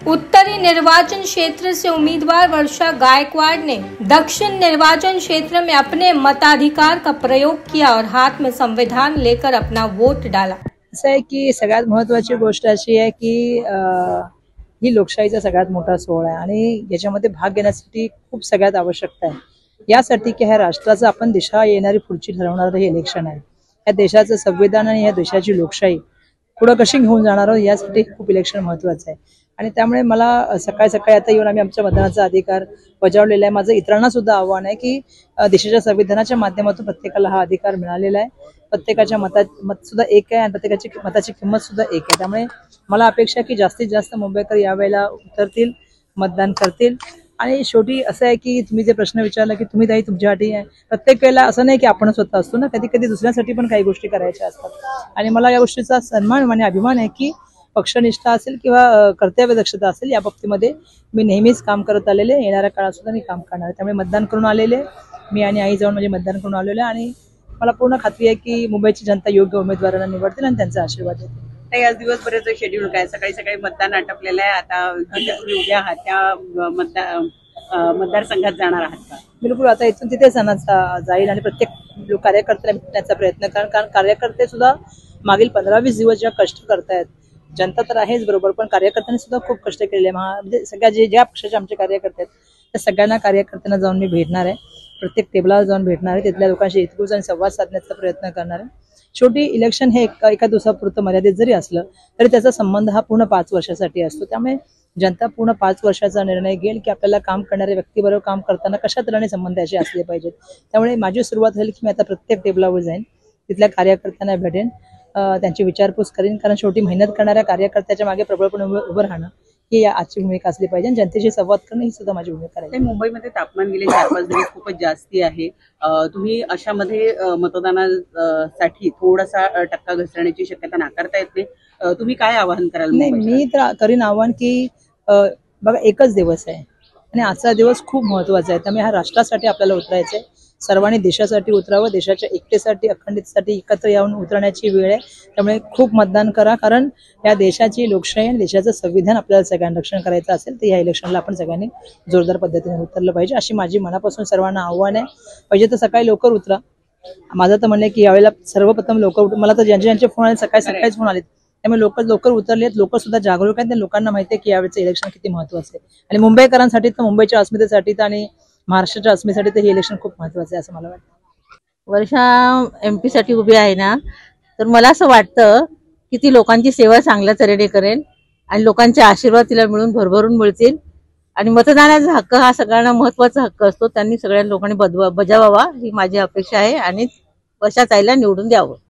उत्तरी निर्वाचन क्षेत्र से उम्मीदवार वर्षा गायकवाड़ ने दक्षिण निर्वाचन क्षेत्र में अपने मताधिकार का प्रयोग किया और हाथ में संविधान लेकर अपना वोट डाला। असं आहे की सगळ्यात महत्त्वाची गोष्ट अशी आहे की ही लोकशाहीचा सगळ्यात मोठा सोहळा आहे आणि याच्यामध्ये भाग घेण्यासाठी खूप सगळ्यात आवश्यकता आहे। यासाठी की ह्या राष्ट्राचं आपण दिशा येणारी पुढची ठरवणारं हे इलेक्शन आहे। या देशाचं संविधान आणि या देशाची लोकशाही पुढे कशी घेऊन जाणार यासाठी खूप इलेक्शन महत्त्वाचं आहे। आणि त्यामुळे मला सकाळी सकाळी आता येऊन आम्ही आमच्या मतदानाचा अधिकार बजावलेला आहे। माझं इतरांना सुद्धा आव्हान आहे की देशाच्या संविधानाच्या माध्यमातून प्रत्येकाला हा अधिकार मिळालेला आहे। प्रत्येकाच्या मत सुद्धा एक आहे आणि प्रत्येकाची मताची किंमत सुद्धा एक आहे। त्यामुळे मला अपेक्षा की जास्तीत जास्त मुंबईकर यावेळेला उतरतील, मतदान करतील। आणि शेवटी असं आहे की तुम्ही जे प्रश्न विचारला की तुम्ही ताई तुमच्यासाठी आहे, प्रत्येक वेळेला असं नाही की आपण स्वतः असतो ना, कधी कधी दुसऱ्यांसाठी पण काही गोष्टी करायच्या असतात। आणि मला या गोष्टीचा सन्मान आणि अभिमान आहे की पक्षनिष्ठा असेल किंवा कर्तव्यदक्षता असेल या बाबतीमध्ये मी नेहमीच काम करत आलेले, येणाऱ्या काळात सुद्धा मी काम करणार। त्यामुळे मतदान करून आलेले मी आणि आई जाऊन म्हणजे मतदान करून आलेले आणि मला पूर्ण खात्री आहे की मुंबईची जनता योग्य उमेदवारांना निवडतील आणि त्यांचा आशीर्वाद देतील। आज दिवसभराचं शेड्यूल काय? सकाळी सकाळी मतदान आटपलेलं आहे, आता उद्या आहात त्या मतदारसंघात जाणार आहात का? बिलकुल, आता इथून तिथे जाईल आणि प्रत्येक कार्यकर्त्याला भेटण्याचा प्रयत्न कारण कार्यकर्ते सुद्धा मागील 15-20 दिवस ज्या कष्ट करतायत, जनता तर आहेच बरोबर, पण कार्यकर्त्यांनी सुद्धा खूप कष्ट केलेले। म्हणजे सगळ्या ज्या पक्षाचे आमचे कार्यकर्ते आहेत त्या सगळ्यांना कार्यकर्त्यांना जाऊन मी भेटणार आहे, प्रत्येक टेबलावर जाऊन भेटणार आहे, तिथल्या लोकांशी इतकूच आणि संवाद साधण्याचा प्रयत्न करणार आहे। शेवटी इलेक्शन हे एका दिवसापुरतं मर्यादित जरी असलं तरी त्याचा संबंध हा पूर्ण 5 वर्षासाठी असतो। त्यामुळे जनता पूर्ण 5 वर्षाचा निर्णय घेईल की आपल्याला काम करणाऱ्या व्यक्तीबरोबर काम करताना कशा तऱ्हेने संबंध असे असले पाहिजेत। त्यामुळे माझी सुरुवात होईल की मी आता प्रत्येक टेबलावर जाईन, तिथल्या कार्यकर्त्यांना भेटेन, त्यांची विचारपूस करीन, कारण शेवटी मेहनत करणाऱ्या कार्यकर्त्याच्या मागे प्रबळपणे उभं राहणं ही आजची भूमिका असली पाहिजे। जनतेशी संवाद करणं ही सुद्धा माझी भूमिका आहे। मुंबईमध्ये तापमान गेले 4-5 दिवस खूपच जास्ती आहे, तुम्ही अशामध्ये मतदानासाठी थोडासा टक्का घसरण्याची शक्यता नाकारता येत नाही, तुम्ही काय आवाहन कराल? नाही, मी तर करीन आवाहन की बघा, एकच दिवस आहे आणि आजचा दिवस खूप महत्त्वाचा आहे। त्यामुळे हा राष्ट्रासाठी आपल्याला उतरायचं आहे, सर्वांनी देशासाठी उतरावं, देशाच्या एकतेसाठी अखंडिततेसाठी एकत्र येऊन उतरण्याची वेळ आहे। त्यामुळे खूप मतदान करा, कारण या देशाची लोकशाही आणि देशाचं संविधान आपल्याला सगळ्यांना रक्षण करायचं असेल तर या इलेक्शनला आपण सगळ्यांनी जोरदार पद्धतीने उतरलं पाहिजे, अशी माझी मनापासून सर्वांना आव्हान आहे। पाहिजे तर सकाळी लवकर उतरा, माझं तर म्हणणं आहे की यावेळेला सर्वप्रथम लवकर मला तर ज्यांचे फोन आले सकाळीच फोन आले, त्यामुळे लोक लवकर उतरलेत, लोक सुद्धा जागरूक आहेत, लोकांना माहिती आहे की यावेळेचं इलेक्शन किती महत्त्वाचं आहे। आणि मुंबईकरांसाठी तर, मुंबईच्या अस्मितेसाठी तर आणि महाराष्ट्राच्या अस्मितेसाठी तर हे इलेक्शन खूप महत्त्वाचं आहे असं मला वाटतं। वर्षा MP साठी उभी आहे ना, तर मला असं वाटतं की ती लोकांची सेवा चांगल्या तऱ्हेने करेल आणि लोकांचे आशीर्वाद तिला मिळून भरभरून मिळतील। आणि मतदानाचा हक्क हा सगळ्यांना महत्त्वाचा हक्क असतो, त्यांनी सगळ्या लोकांनी बजावावा ही माझी अपेक्षा आहे आणि वर्षा ताईला निवडून द्यावं।